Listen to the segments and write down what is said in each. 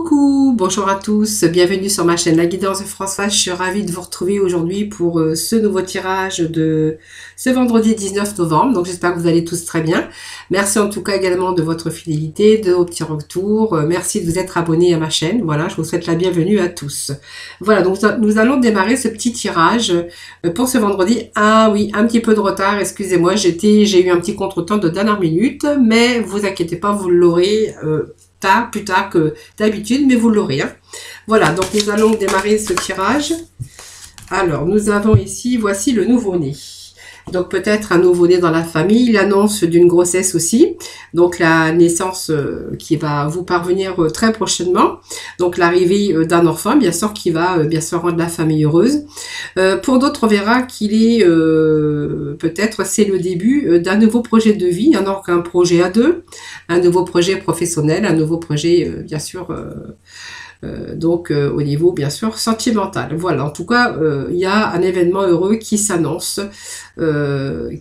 Coucou, bonjour à tous, bienvenue sur ma chaîne La Guidance de Françoise. Je suis ravie de vous retrouver aujourd'hui pour ce nouveau tirage de ce vendredi 19 novembre. Donc j'espère que vous allez tous très bien. Merci en tout cas également de votre fidélité, de vos petits retours. Merci de vous être abonnés à ma chaîne. Voilà, je vous souhaite la bienvenue à tous. Voilà, donc nous allons démarrer ce petit tirage pour ce vendredi. Ah oui, un petit peu de retard, excusez-moi, j'ai eu un petit contretemps de dernière minute, mais vous inquiétez pas, vous l'aurez plus tard que d'habitude, mais vous l'aurez. Hein. Voilà, donc nous allons démarrer ce tirage. Alors, nous avons ici, voici le nouveau-né. Donc peut-être un nouveau-né dans la famille, l'annonce d'une grossesse aussi, donc la naissance qui va vous parvenir très prochainement, donc l'arrivée d'un enfant bien sûr qui va bien sûr rendre la famille heureuse. Pour d'autres on verra qu'il est peut-être c'est le début d'un nouveau projet de vie, hein, donc un projet à deux, un nouveau projet professionnel, un nouveau projet bien sûr au niveau bien sûr sentimental. Voilà, en tout cas il y a un événement heureux qui s'annonce,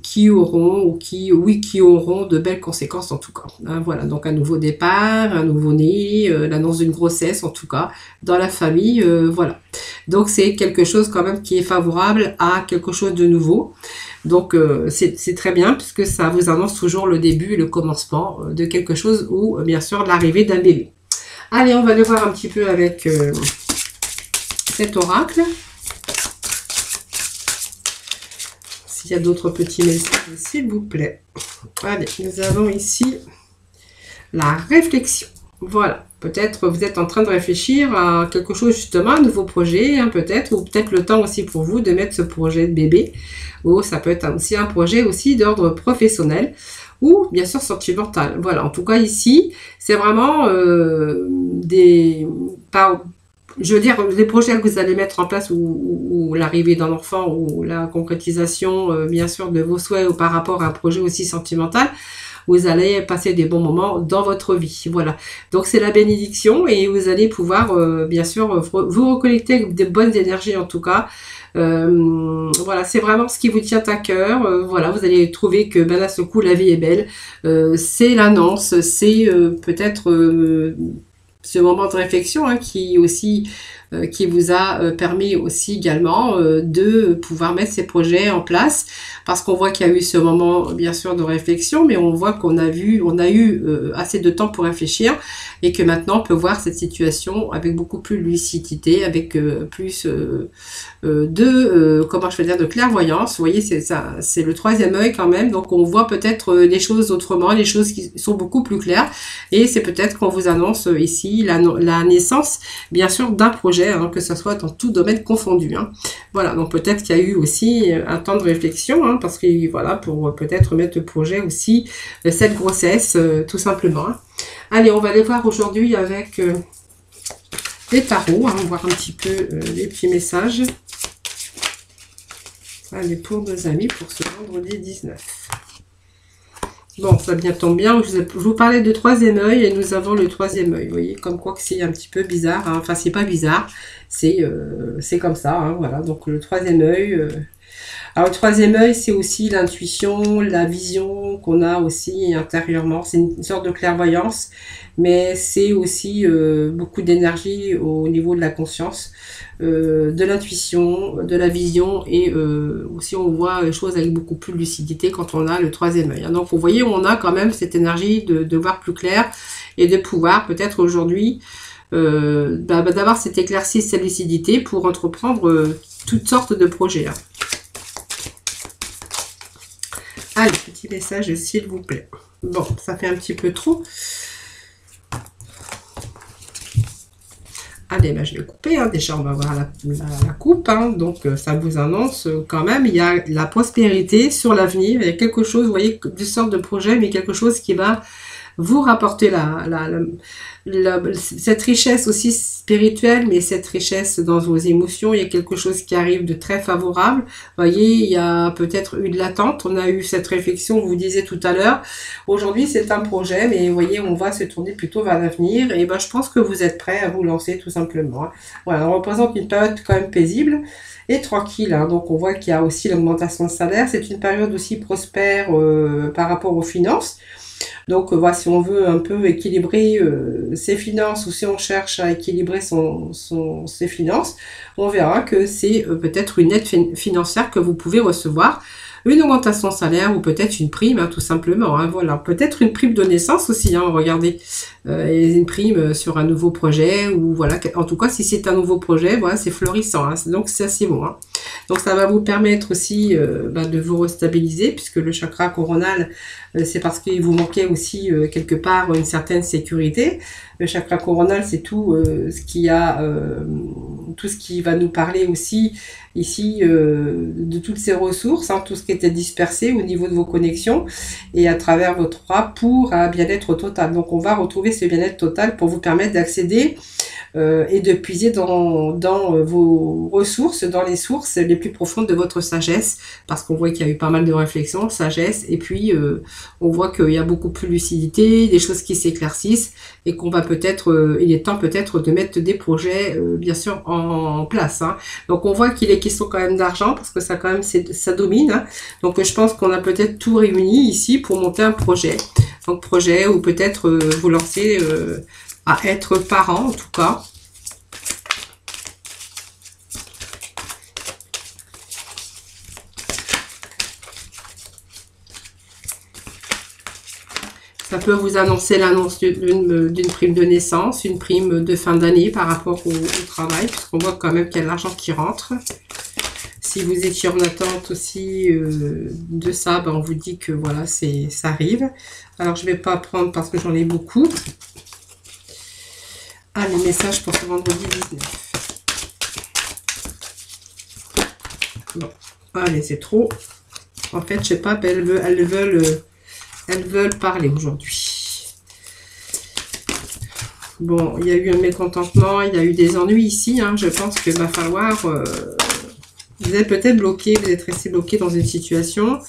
qui auront de belles conséquences en tout cas. Hein, voilà, donc un nouveau départ, un nouveau-né, l'annonce d'une grossesse en tout cas dans la famille, voilà. Donc c'est quelque chose quand même qui est favorable à quelque chose de nouveau. Donc c'est très bien puisque ça vous annonce toujours le début, le commencement de quelque chose ou bien sûr l'arrivée d'un bébé. Allez, on va aller voir un petit peu avec cet oracle. S'il y a d'autres petits messages, s'il vous plaît. Allez, nous avons ici la réflexion. Voilà, peut-être vous êtes en train de réfléchir à quelque chose justement, un nouveau projet, hein, peut-être, ou peut-être le temps aussi pour vous de mettre ce projet de bébé. Ou ça peut être aussi un projet aussi d'ordre professionnel. Ou bien sûr sentimental. Voilà, en tout cas ici, c'est vraiment des projets que vous allez mettre en place ou l'arrivée d'un enfant ou la concrétisation bien sûr de vos souhaits ou par rapport à un projet aussi sentimental. Vous allez passer des bons moments dans votre vie. Voilà. Donc c'est la bénédiction et vous allez pouvoir bien sûr vous reconnecter avec des bonnes énergies en tout cas. Voilà, c'est vraiment ce qui vous tient à cœur. Voilà, vous allez trouver que ben, là, ce coup, la vie est belle. C'est l'annonce, c'est peut-être ce moment de réflexion hein, qui aussi qui vous a permis aussi également de pouvoir mettre ces projets en place parce qu'on voit qu'il y a eu ce moment bien sûr de réflexion mais on voit qu'on a eu assez de temps pour réfléchir et que maintenant on peut voir cette situation avec beaucoup plus de lucidité, avec plus comment je vais dire, de clairvoyance. Vous voyez, c'est ça, c'est le troisième œil quand même, donc on voit peut-être les choses autrement, les choses qui sont beaucoup plus claires et c'est peut-être qu'on vous annonce ici la naissance bien sûr d'un projet, hein, que ce soit dans tout domaine confondu. Hein. Voilà, donc peut-être qu'il y a eu aussi un temps de réflexion, hein, parce que voilà, pour peut-être mettre le projet aussi, cette grossesse, tout simplement. Hein. Allez, on va aller voir aujourd'hui avec les tarots, hein, on va voir un petit peu les petits messages. Allez, pour nos amis, pour ce vendredi 19. Bon, ça bien tombe bien, je vous parlais de troisième œil et nous avons le troisième œil. Vous voyez, comme quoi que c'est un petit peu bizarre. Hein. Enfin, c'est pas bizarre, c'est comme ça. Hein, voilà, donc le troisième œil. Alors, le troisième œil, c'est aussi l'intuition, la vision qu'on a aussi intérieurement. C'est une sorte de clairvoyance, mais c'est aussi beaucoup d'énergie au niveau de la conscience, de l'intuition, de la vision et aussi on voit les choses avec beaucoup plus de lucidité quand on a le troisième œil. Donc, vous voyez, on a quand même cette énergie de voir plus clair et de pouvoir peut-être aujourd'hui d'avoir cette éclaircie, cette lucidité pour entreprendre toutes sortes de projets. Hein. Allez, petit message s'il vous plaît. Bon, ça fait un petit peu trop. Allez, ben, je vais couper. Hein. Déjà, on va voir la coupe. Hein. Donc, ça vous annonce quand même, il y a la prospérité sur l'avenir. Il y a quelque chose, vous voyez, de sorte de projet, mais quelque chose qui va vous rapporter cette richesse aussi spirituelle, mais cette richesse dans vos émotions. Il y a quelque chose qui arrive de très favorable. Vous voyez, il y a peut-être eu de l'attente. On a eu cette réflexion, vous disiez tout à l'heure. Aujourd'hui, c'est un projet, mais vous voyez, on va se tourner plutôt vers l'avenir. Et ben, je pense que vous êtes prêts à vous lancer tout simplement. Voilà, on représente une période quand même paisible et tranquille. Hein. Donc, on voit qu'il y a aussi l'augmentation de salaire. C'est une période aussi prospère par rapport aux finances. Donc voilà, si on veut un peu équilibrer ses finances ou si on cherche à équilibrer ses finances, on verra que c'est peut-être une aide financière que vous pouvez recevoir, une augmentation de salaire ou peut-être une prime, hein, tout simplement. Hein, voilà, peut-être une prime de naissance aussi. Hein, regardez, et une prime sur un nouveau projet ou voilà. En tout cas, si c'est un nouveau projet, voilà, c'est florissant. Hein, donc c'est assez bon. Hein. Donc ça va vous permettre aussi de vous restabiliser puisque le chakra coronal, c'est parce qu'il vous manquait aussi quelque part une certaine sécurité. Le chakra coronal, c'est tout tout ce qui va nous parler aussi ici de toutes ces ressources, hein, tout ce qui était dispersé au niveau de vos connexions et à travers votre aura pour un bien-être total. Donc on va retrouver ce bien-être total pour vous permettre d'accéder et de puiser dans vos ressources, dans les sources les plus profondes de votre sagesse, parce qu'on voit qu'il y a eu pas mal de réflexions, sagesse, et puis on voit qu'il y a beaucoup plus de lucidité, des choses qui s'éclaircissent, et qu'on va peut-être, il est temps peut-être de mettre des projets, bien sûr, en place. Hein. Donc on voit qu'il est question quand même d'argent, parce que ça quand même, ça domine. Hein. Donc je pense qu'on a peut-être tout réuni ici pour monter un projet. Donc projet, ou peut-être vous lancer à être parent, en tout cas. Ça peut vous annoncer l'annonce d'une prime de naissance, une prime de fin d'année par rapport au travail, puisqu'on voit quand même qu'il y a de l'argent qui rentre. Si vous étiez en attente aussi de ça, ben on vous dit que voilà, ça arrive. Alors je ne vais pas prendre parce que j'en ai beaucoup. Ah, les messages pour ce vendredi 19. Bon, allez, c'est trop. En fait, je sais pas, elles veulent parler aujourd'hui. Bon, il y a eu un mécontentement, il y a eu des ennuis ici. Hein. Je pense qu'il va falloir... vous êtes peut-être bloqué, vous êtes resté bloqué dans une situation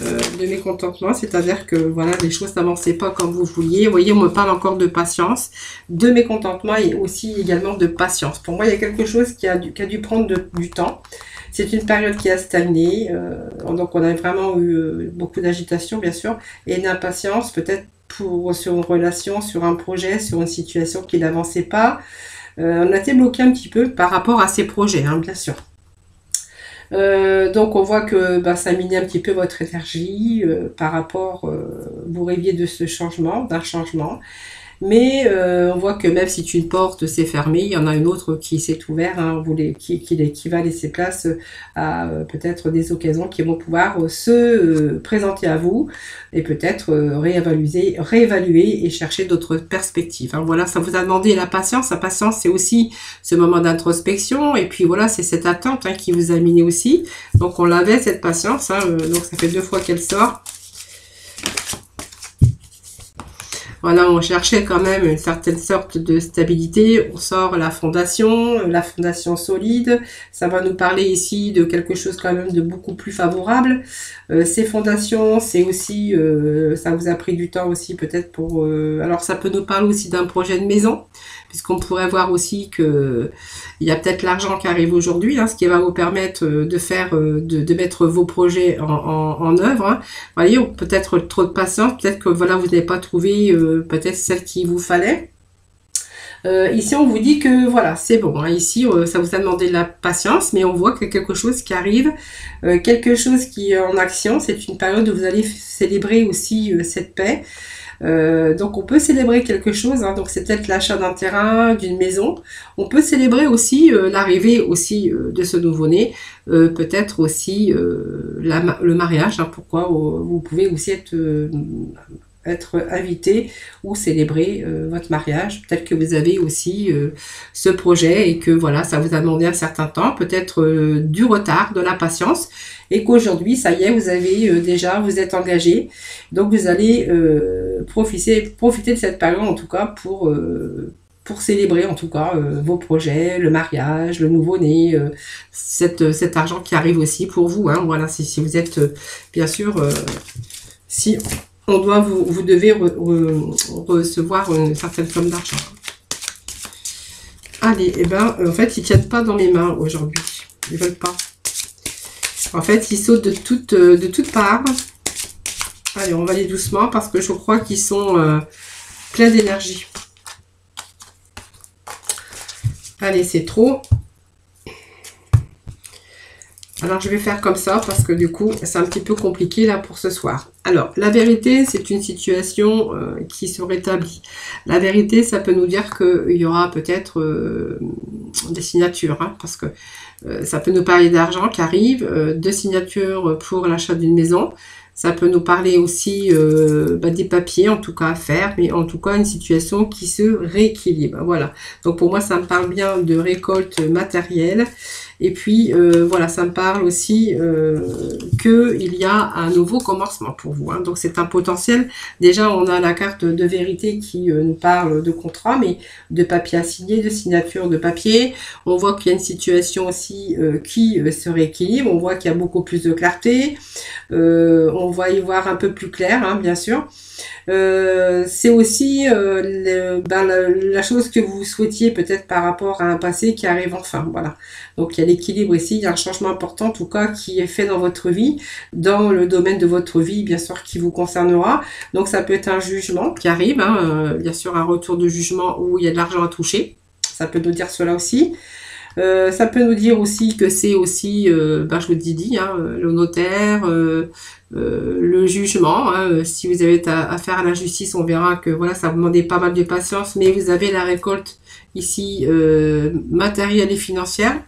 de mécontentement, c'est-à-dire que voilà, les choses n'avançaient pas comme vous vouliez. Vous voyez, on me parle encore de patience, de mécontentement et aussi également de patience. Pour moi, il y a quelque chose qui a dû prendre du temps. C'est une période qui a stagné, donc on a vraiment eu beaucoup d'agitation, bien sûr, et une impatience peut-être sur une relation, sur un projet, sur une situation qui n'avançait pas. On a été bloqué un petit peu par rapport à ces projets, hein, bien sûr. Donc on voit que ça minait un petit peu votre énergie par rapport, vous rêviez de ce changement, d'un changement. Mais on voit que même si une porte s'est fermée, il y en a une autre qui s'est ouverte, hein, qui va laisser place à peut-être des occasions qui vont pouvoir se présenter à vous et peut-être réévaluer et chercher d'autres perspectives. Hein. Voilà, ça vous a demandé la patience. La patience, c'est aussi ce moment d'introspection et puis voilà, c'est cette attente, hein, qui vous a miné aussi. Donc on l'avait, cette patience, hein, donc ça fait 2 fois qu'elle sort. Voilà, on cherchait quand même une certaine sorte de stabilité. On sort la fondation solide. Ça va nous parler ici de quelque chose quand même de beaucoup plus favorable. Ces fondations, c'est aussi, ça vous a pris du temps aussi peut-être pour... alors ça peut nous parler aussi d'un projet de maison, puisqu'on pourrait voir aussi que il y a peut-être l'argent qui arrive aujourd'hui, hein, ce qui va vous permettre de mettre vos projets en œuvre. Hein. Vous voyez, peut-être trop de patience, peut-être que voilà, vous n'avez pas trouvé peut-être celle qu'il vous fallait. Ici, on vous dit que voilà, c'est bon. Hein. Ici, ça vous a demandé de la patience, mais on voit qu'il y a quelque chose qui arrive, quelque chose qui est en action. C'est une période où vous allez célébrer aussi cette paix. Donc on peut célébrer quelque chose, hein, donc c'est peut-être l'achat d'un terrain, d'une maison. On peut célébrer aussi l'arrivée aussi de ce nouveau-né, peut-être aussi le mariage, hein, pourquoi vous pouvez aussi être invité ou célébrer votre mariage. Peut-être que vous avez aussi ce projet et que voilà, ça vous a demandé un certain temps, peut-être du retard, de la patience, et qu'aujourd'hui, ça y est, vous avez vous êtes engagé. Donc vous allez profiter de cette période en tout cas pour célébrer en tout cas vos projets, le mariage, le nouveau-né, cet argent qui arrive aussi pour vous. Hein, voilà, si vous êtes bien sûr, si on doit vous devez recevoir une certaine somme d'argent. Allez, et en fait, ils tiennent pas dans mes mains aujourd'hui. Ils veulent pas. En fait, ils sautent de toutes parts. Allez, on va aller doucement parce que je crois qu'ils sont pleins d'énergie. Allez, c'est trop. Alors, je vais faire comme ça parce que du coup, c'est un petit peu compliqué là pour ce soir. Alors, la vérité, c'est une situation qui se rétablit. La vérité, ça peut nous dire qu'il y aura peut-être des signatures, hein, parce que ça peut nous parler d'argent qui arrive, de signatures pour l'achat d'une maison. Ça peut nous parler aussi des papiers, en tout cas à faire, mais en tout cas une situation qui se rééquilibre. Voilà. Donc pour moi, ça me parle bien de récolte matérielle. Et puis, voilà, ça me parle aussi qu'il y a un nouveau commencement pour vous. Hein. Donc c'est un potentiel. Déjà, on a la carte de vérité qui nous parle de contrat, mais de papier à signer, de signature de papier. On voit qu'il y a une situation aussi qui se rééquilibre. On voit qu'il y a beaucoup plus de clarté. On va y voir un peu plus clair, hein, bien sûr. C'est aussi la chose que vous souhaitiez peut-être par rapport à un passé qui arrive enfin. Voilà. Donc il y a l'équilibre ici, il y a un changement important en tout cas qui est fait dans votre vie, dans le domaine de votre vie, bien sûr, qui vous concernera. Donc ça peut être un jugement qui arrive, hein, bien sûr un retour de jugement où il y a de l'argent à toucher. Ça peut nous dire cela aussi. Ça peut nous dire aussi que c'est aussi, je vous ai dit, hein, le notaire, le jugement. Hein, si vous avez affaire à la justice, on verra que voilà, ça vous demande pas mal de patience, mais vous avez la récolte ici matérielle et financière.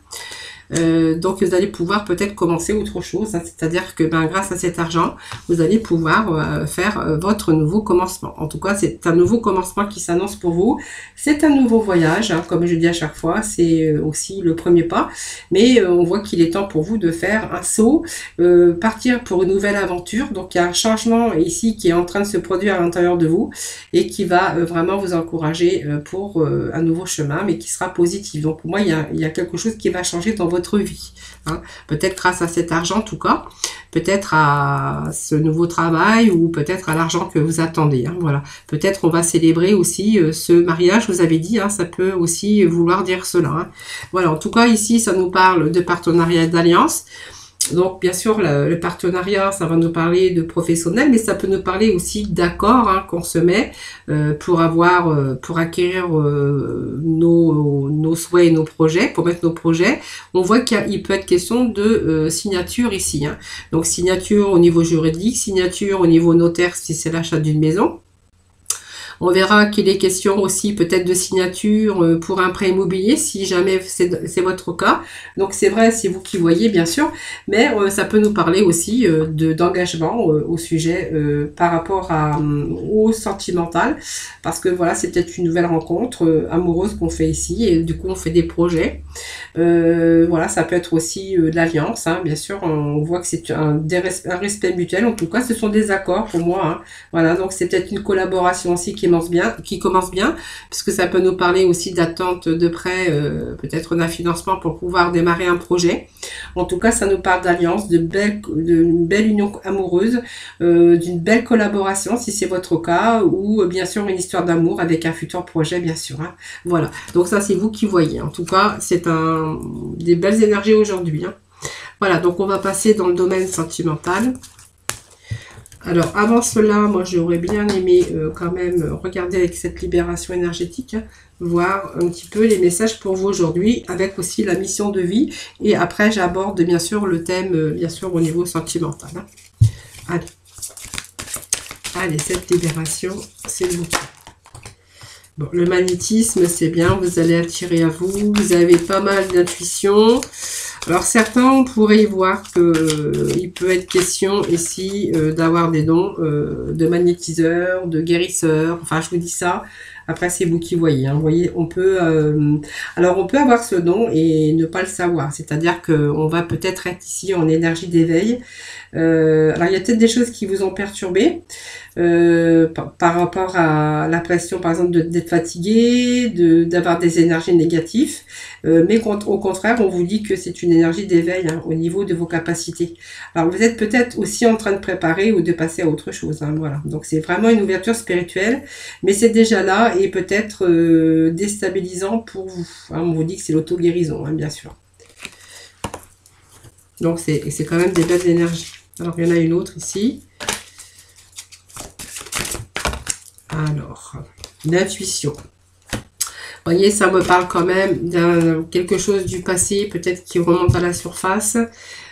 Donc vous allez pouvoir peut-être commencer autre chose, hein, c'est-à-dire que grâce à cet argent, vous allez pouvoir faire votre nouveau commencement. En tout cas, c'est un nouveau commencement qui s'annonce pour vous. C'est un nouveau voyage, hein, comme je dis à chaque fois, c'est aussi le premier pas. Mais on voit qu'il est temps pour vous de faire un saut, partir pour une nouvelle aventure. Donc il y a un changement ici qui est en train de se produire à l'intérieur de vous et qui va vraiment vous encourager pour un nouveau chemin, mais qui sera positif. Donc pour moi, il y a quelque chose qui va changer dans votre vie. Hein. Peut-être grâce à cet argent en tout cas, peut-être à ce nouveau travail ou peut-être à l'argent que vous attendez. Hein. Voilà. Peut-être on va célébrer aussi ce mariage, je vous avais dit, hein, ça peut aussi vouloir dire cela. Hein. Voilà, en tout cas ici ça nous parle de partenariat et d'alliance. Donc, bien sûr, le partenariat, ça va nous parler de professionnel, mais ça peut nous parler aussi d'accords hein, qu'on se met pour acquérir nos souhaits et nos projets, pour mettre nos projets. On voit qu'il peut être question de signature ici. Hein. Donc, signature au niveau juridique, signature au niveau notaire si c'est l'achat d'une maison. On verra qu'il est question aussi peut-être de signature pour un prêt immobilier, si jamais c'est votre cas. Donc c'est vrai, c'est vous qui voyez bien sûr, mais ça peut nous parler aussi d'engagement au sujet par rapport au sentimental, parce que voilà, c'est peut-être une nouvelle rencontre amoureuse qu'on fait ici, et du coup on fait des projets. Voilà, ça peut être aussi de l'alliance, hein, bien sûr, on voit que c'est un respect mutuel, en tout cas ce sont des accords pour moi. Hein. Voilà, donc c'est peut-être une collaboration aussi qui commence bien, puisque ça peut nous parler aussi d'attente de prêt, peut-être d'un financement pour pouvoir démarrer un projet. En tout cas, ça nous parle d'alliance, d'une belle union amoureuse, d'une belle collaboration, si c'est votre cas, ou bien sûr une histoire d'amour avec un futur projet, bien sûr. Hein. Voilà, donc ça c'est vous qui voyez. En tout cas, c'est des belles énergies aujourd'hui. Hein. Voilà, donc on va passer dans le domaine sentimental. Alors, avant cela, moi, j'aurais bien aimé quand même regarder avec cette libération énergétique, hein, voir un petit peu les messages pour vous aujourd'hui, avec aussi la mission de vie. Et après, j'aborde bien sûr le thème, bien sûr, au niveau sentimental. Hein. Allez. Allez, cette libération, c'est vous. Bon, le magnétisme, c'est bien, vous allez attirer à vous, vous avez pas mal d'intuition. Alors certains pourraient y voir qu'il peut être question ici d'avoir des dons de magnétiseurs, de guérisseurs, enfin je vous dis ça, après c'est vous qui voyez. Hein. Vous voyez, on peut avoir ce don et ne pas le savoir, c'est-à-dire qu'on va peut-être être ici en énergie d'éveil. Alors il y a peut-être des choses qui vous ont perturbé par rapport à l'impression par exemple d'être fatigué, d'avoir des énergies négatives, mais au contraire on vous dit que c'est une énergie d'éveil hein, au niveau de vos capacités. Alors vous êtes peut-être aussi en train de préparer ou de passer à autre chose. Hein, voilà. Donc c'est vraiment une ouverture spirituelle, mais c'est déjà là et peut-être déstabilisant pour vous. Hein, on vous dit que c'est l'auto-guérison, hein, bien sûr. Donc c'est quand même des belles énergies. Alors il y en a une autre ici. Alors, l'intuition. Vous voyez, ça me parle quand même d'un quelque chose du passé, peut-être qui remonte à la surface.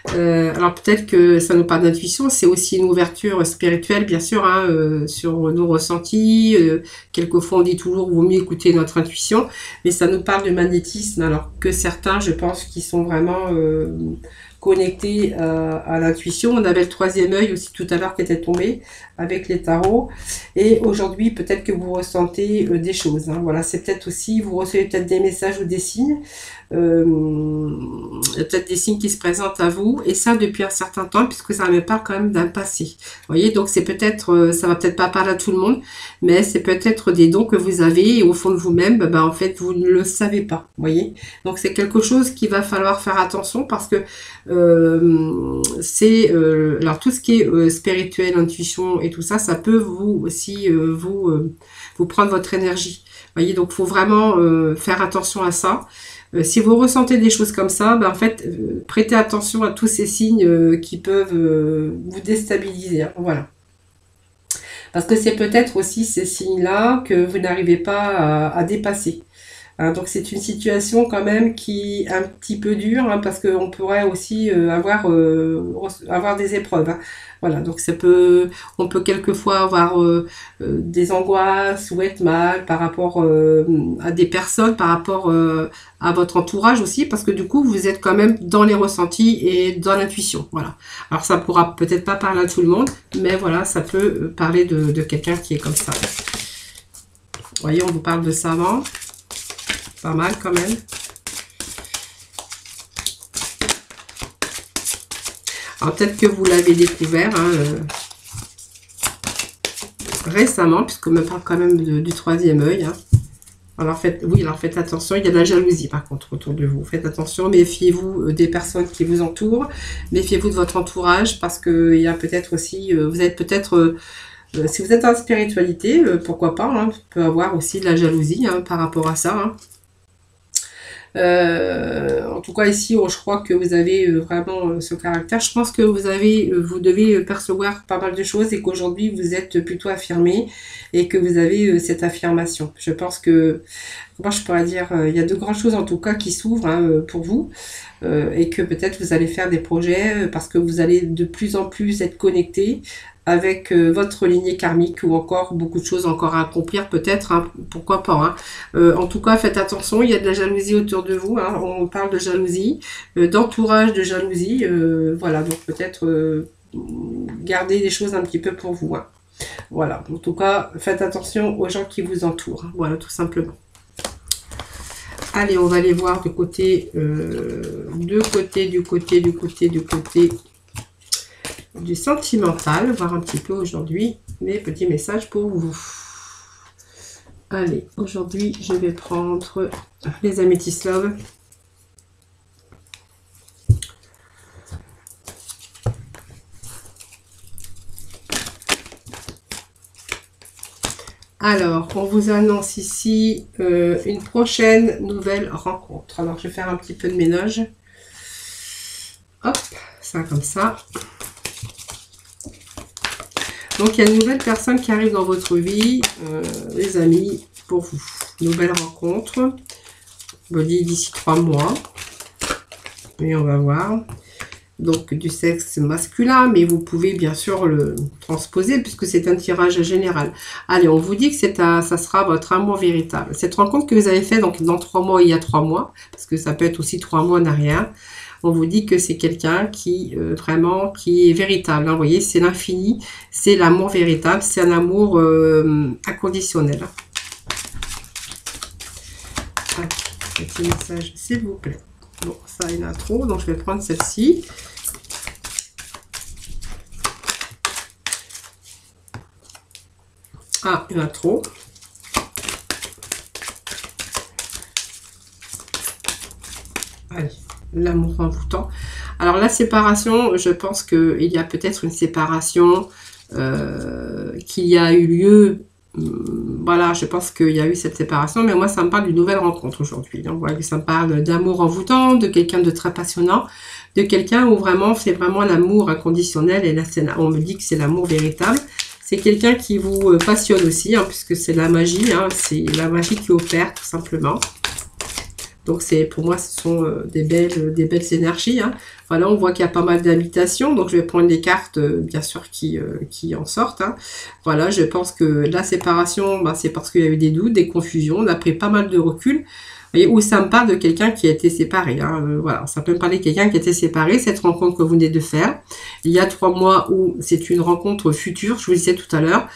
Alors peut-être que ça nous parle d'intuition, c'est aussi une ouverture spirituelle, bien sûr, hein, sur nos ressentis. Quelquefois, on dit toujours, vaut mieux écouter notre intuition, mais ça nous parle de magnétisme, alors que certains, je pense, qui sont vraiment connectés à l'intuition. On avait le troisième œil aussi tout à l'heure qui était tombé avec les tarots. Et aujourd'hui, peut-être que vous ressentez des choses. Hein. Voilà, c'est peut-être aussi, vous recevez peut-être des messages ou des signes. Il y a peut-être des signes qui se présentent à vous. Et ça, depuis un certain temps, puisque ça me parle quand même d'un passé. Vous voyez, donc c'est peut-être, ça va peut-être pas parler à tout le monde, mais c'est peut-être des dons que vous avez et au fond de vous-même, ben, en fait, vous ne le savez pas. Vous voyez, donc c'est quelque chose qu'il va falloir faire attention parce que c'est alors tout ce qui est spirituel, intuition et tout ça, ça peut vous aussi vous prendre votre énergie. Vous voyez, donc faut vraiment faire attention à ça. Si vous ressentez des choses comme ça, ben en fait, prêtez attention à tous ces signes qui peuvent vous déstabiliser. Hein, voilà. Parce que c'est peut-être aussi ces signes-là que vous n'arrivez pas à dépasser. Hein, donc c'est une situation quand même qui est un petit peu dure, hein, parce qu'on pourrait aussi avoir des épreuves. Hein. Voilà, donc on peut quelquefois avoir des angoisses ou être mal par rapport à des personnes, par rapport à votre entourage aussi, parce que du coup vous êtes quand même dans les ressentis et dans l'intuition. Voilà. Alors ça pourra peut-être pas parler à tout le monde, mais voilà, ça peut parler de quelqu'un qui est comme ça. Vous voyez, on vous parle de savant. Pas mal quand même. Alors peut-être que vous l'avez découvert hein, récemment, puisqu'on me parle quand même du troisième œil. Hein. Alors faites attention, il y a de la jalousie par contre autour de vous. Faites attention, méfiez-vous des personnes qui vous entourent, méfiez-vous de votre entourage, parce qu'il y a peut-être aussi, vous êtes peut-être... si vous êtes en spiritualité, pourquoi pas, hein, vous pouvez avoir aussi de la jalousie hein, par rapport à ça. Hein. En tout cas ici, je crois que vous avez vraiment ce caractère. Je pense que vous devez percevoir pas mal de choses et qu'aujourd'hui vous êtes plutôt affirmé et que vous avez cette affirmation. Je pense que, moi je pourrais dire, il y a de grandes choses en tout cas qui s'ouvrent hein, pour vous et que peut-être vous allez faire des projets parce que vous allez de plus en plus être connecté avec votre lignée karmique ou encore beaucoup de choses encore à accomplir peut-être, hein, pourquoi pas. Hein. En tout cas, faites attention, il y a de la jalousie autour de vous, hein, on parle de jalousie, d'entourage de jalousie, voilà, donc peut-être gardez les choses un petit peu pour vous. Hein. Voilà, en tout cas, faites attention aux gens qui vous entourent, hein, voilà, tout simplement. Allez, on va aller voir du côté du sentimental, voir un petit peu aujourd'hui mes petits messages pour vous. Allez, aujourd'hui, je vais prendre les Amethyst Love. Alors, on vous annonce ici une prochaine nouvelle rencontre. Alors, je vais faire un petit peu de ménage. Hop, ça comme ça. Donc, il y a une nouvelle personne qui arrive dans votre vie, les amis, pour vous. Nouvelle rencontre. Je vous dis d'ici 3 mois. Et on va voir. Donc, du sexe masculin, mais vous pouvez bien sûr le transposer puisque c'est un tirage général. Allez, on vous dit que ça sera votre amour véritable. Cette rencontre que vous avez faite donc, dans 3 mois, il y a 3 mois, parce que ça peut être aussi 3 mois en arrière. On vous dit que c'est quelqu'un qui vraiment qui est véritable. Hein, vous voyez, c'est l'infini, c'est l'amour véritable, c'est un amour inconditionnel. Allez, petit message, s'il vous plaît. Bon, ça, il y en a trop, donc je vais prendre celle-ci. Ah, il y en a trop. Allez. L'amour envoûtant. Alors la séparation, je pense qu'il y a peut-être une séparation qui a eu lieu. Voilà, je pense qu'il y a eu cette séparation, mais moi ça me parle d'une nouvelle rencontre aujourd'hui. Donc voilà, ça me parle d'amour envoûtant, de quelqu'un de très passionnant, de quelqu'un où vraiment c'est vraiment l'amour inconditionnel et là on me dit que c'est l'amour véritable. C'est quelqu'un qui vous passionne aussi, hein, puisque c'est la magie, hein, c'est la magie qui opère tout simplement. Donc pour moi, ce sont des belles énergies. Hein. Voilà, on voit qu'il y a pas mal d'habitations. Donc je vais prendre les cartes, bien sûr, qui en sortent. Hein. Voilà, je pense que la séparation, bah, c'est parce qu'il y a eu des doutes, des confusions. On a pris pas mal de recul. Vous voyez, où ça me parle de quelqu'un qui a été séparé. Hein. Voilà, ça peut me parler de quelqu'un qui a été séparé. Cette rencontre que vous venez de faire, il y a 3 mois où c'est une rencontre future. Je vous le disais tout à l'heure.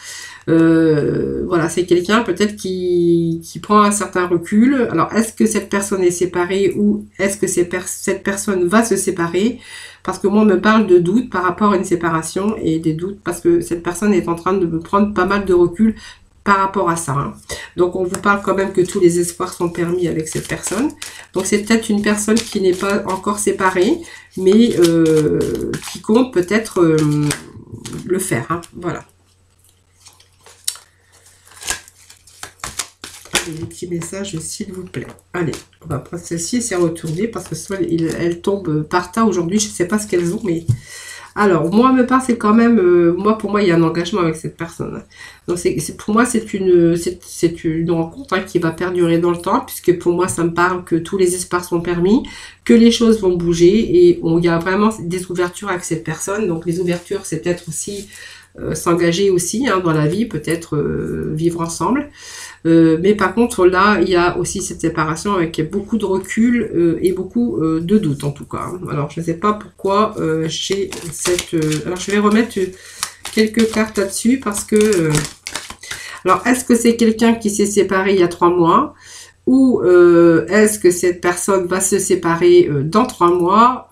Voilà, c'est quelqu'un peut-être qui prend un certain recul. Alors, est-ce que cette personne est séparée ou est-ce que cette personne va se séparer? Parce que moi, on me parle de doutes par rapport à une séparation et des doutes parce que cette personne est en train de me prendre pas mal de recul par rapport à ça. Hein. Donc, on vous parle quand même que tous les espoirs sont permis avec cette personne. Donc, c'est peut-être une personne qui n'est pas encore séparée, mais qui compte peut-être le faire. Hein. Voilà. Des petits messages s'il vous plaît. Allez, on va prendre celle-ci et s'est retournée parce que soit elle tombe par tas aujourd'hui, je ne sais pas ce qu'elles ont, mais alors moi me parle c'est quand même pour moi il y a un engagement avec cette personne. Donc pour moi c'est une rencontre hein, qui va perdurer dans le temps puisque pour moi ça me parle que tous les espoirs sont permis, que les choses vont bouger et il y a vraiment des ouvertures avec cette personne. Donc les ouvertures c'est peut-être aussi s'engager aussi hein, dans la vie, peut-être vivre ensemble. Mais par contre, là, il y a aussi cette séparation avec beaucoup de recul et beaucoup de doutes, en tout cas. Alors, je ne sais pas pourquoi j'ai cette... alors, je vais remettre quelques cartes là-dessus parce que... alors, est-ce que c'est quelqu'un qui s'est séparé il y a 3 mois ou est-ce que cette personne va se séparer dans 3 mois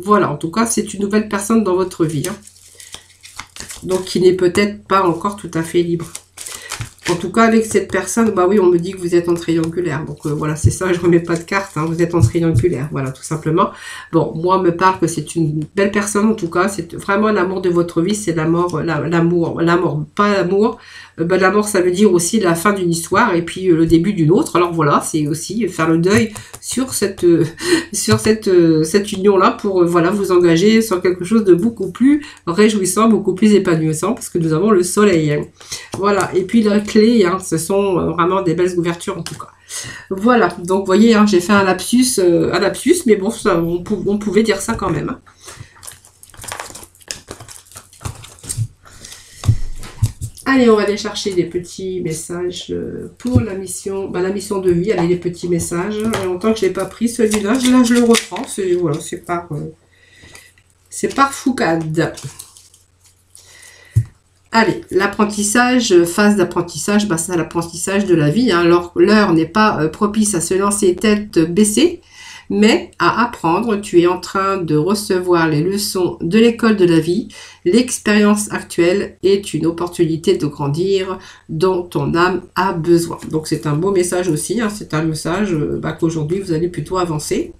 voilà, en tout cas, c'est une nouvelle personne dans votre vie. Hein. Donc, qui n'est peut-être pas encore tout à fait libre. En tout cas, avec cette personne, bah oui, on me dit que vous êtes en triangulaire. Donc voilà, c'est ça, je ne remets pas de carte, hein, vous êtes en triangulaire, voilà, tout simplement. Bon, moi, on me parle que c'est une belle personne, en tout cas, c'est vraiment l'amour de votre vie, c'est l'amour, pas l'amour. La mort, ça veut dire aussi la fin d'une histoire et puis le début d'une autre. Alors voilà, c'est aussi faire le deuil sur cette union-là pour voilà vous engager sur quelque chose de beaucoup plus réjouissant, beaucoup plus épanouissant parce que nous avons le soleil. Hein. Voilà, et puis la clé, hein, ce sont vraiment des belles ouvertures en tout cas. Voilà, donc vous voyez, hein, j'ai fait un lapsus, mais bon, ça, on pouvait dire ça quand même. Hein. Allez, on va aller chercher des petits messages pour la mission de vie. Allez, les petits messages. Il y a longtemps que je ne l'ai pas pris, celui-là. Là, je le reprends. Voilà, c'est par Foucade. Allez, l'apprentissage, phase d'apprentissage, bah, c'est l'apprentissage de la vie. Hein. Alors, l'heure n'est pas propice à se lancer tête baissée, mais à apprendre. Tu es en train de recevoir les leçons de l'école de la vie. L'expérience actuelle est une opportunité de grandir dont ton âme a besoin. Donc, c'est un beau message aussi. Hein. C'est un message qu'aujourd'hui, vous allez plutôt avancer.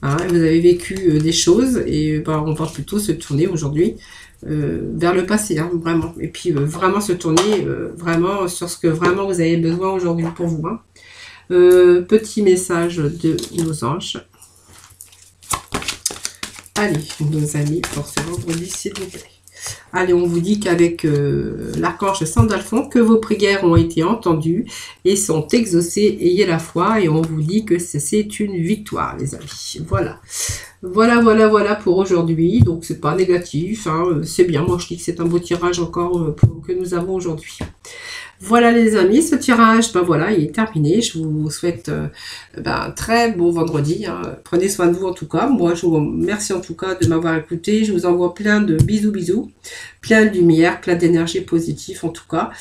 Hein. Vous avez vécu des choses et on va plutôt se tourner aujourd'hui vers le passé, hein, vraiment. Et puis, vraiment se tourner vraiment sur ce que vraiment vous avez besoin aujourd'hui pour vous. Hein. Petit message de nos anges. Allez, nos amis, pour ce vendredi, s'il vous plaît. Allez, on vous dit qu'avec l'archange Sandalphon, que vos prières ont été entendues et sont exaucées. Ayez la foi et on vous dit que c'est une victoire, les amis. Voilà. Voilà pour aujourd'hui. Donc, c'est pas négatif. Hein. C'est bien. Moi, je dis que c'est un beau tirage encore que nous avons aujourd'hui. Voilà les amis, ce tirage, voilà, il est terminé. Je vous souhaite un très bon vendredi. Hein. Prenez soin de vous en tout cas. Moi, je vous remercie en tout cas de m'avoir écouté. Je vous envoie plein de bisous, plein de lumière, plein d'énergie positive en tout cas.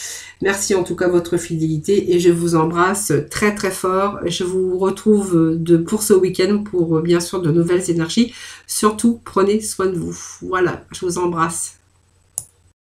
Merci en tout cas de votre fidélité et je vous embrasse très très fort. Je vous retrouve pour ce week-end pour bien sûr de nouvelles énergies. Surtout, prenez soin de vous. Voilà, je vous embrasse.